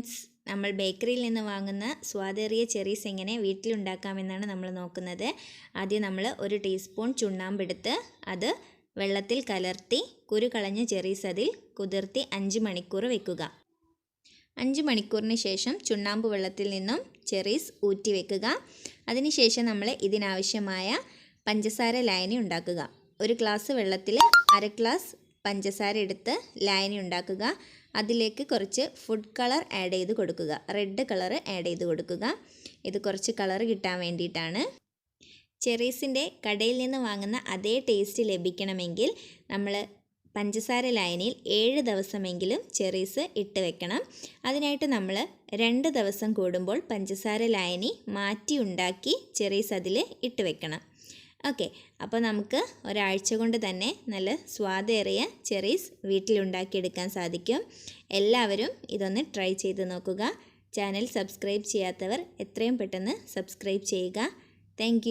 Friends, നമ്മൾ ബേക്കറിയിൽ നിന്ന് വാങ്ങുന്ന സ്വാദേറിയ ചെറീസ് എങ്ങനെ വീട്ടിലുണ്ടാക്കാമെന്നാണ് നമ്മൾ നോക്കുന്നത്. ആദ്യം നമ്മൾ 1 ടീസ്പൂൺ ചുണ്ണാമ്പെടുത്ത് അത് വെള്ളത്തിൽ കലർത്തി കുരു കളഞ്ഞ ചെറീസ് അതിൽ കുതിർത്തി 5 മണിക്കൂർ വെക്കുക. 5 മണിക്കൂറിന് ശേഷം ചുണ്ണാമ്പ് വെള്ളത്തിൽ നിന്നും ചെറീസ് ഊറ്റി വെക്കുക. അതിനുശേഷം നമ്മൾ ഇതിനാവശ്യമായ പഞ്ചസാര ലായനി ഉണ്ടാക്കുക. 1 ഗ്ലാസ് വെള്ളത്തിൽ 1/2 ഗ്ലാസ് പഞ്ചസാര എടുത്ത് ലായനി ഉണ്ടാക്കുക. അതിലേക്ക് കുറച്ച് ഫുഡ് കളർ ആഡ് ചെയ്ത് കൊടുക്കുക, റെഡ് കളർ ആഡ് ചെയ്ത് കൊടുക്കുക. ഇത് കുറച്ച് കളർ കിട്ടാൻ വേണ്ടിയിട്ടാണ്. ചെറീസിൻ്റെ കടയിൽ നിന്ന് വാങ്ങുന്ന അതേ ടേസ്റ്റ് ലഭിക്കണമെങ്കിൽ നമ്മൾ പഞ്ചസാര ലായനിയിൽ 7 ദിവസമെങ്കിലും ചെറീസ് ഇട്ട് വെക്കണം. അതിനായിട്ട് നമ്മൾ 2 ദിവസം കൂടുമ്പോൾ പഞ്ചസാര ലായനി മാറ്റി ഉണ്ടാക്കി ചെറീസ് അതിൽ ഇട്ട് വെക്കണം. ഓക്കെ, അപ്പോൾ നമുക്ക് ഒരാഴ്ച കൊണ്ട് തന്നെ നല്ല സ്വാദേറിയ ചെറീസ് വീട്ടിലുണ്ടാക്കിയെടുക്കാൻ സാധിക്കും. എല്ലാവരും ഇതൊന്ന് ട്രൈ ചെയ്ത് നോക്കുക. ചാനൽ സബ്സ്ക്രൈബ് ചെയ്യാത്തവർ എത്രയും പെട്ടെന്ന് സബ്സ്ക്രൈബ് ചെയ്യുക. താങ്ക്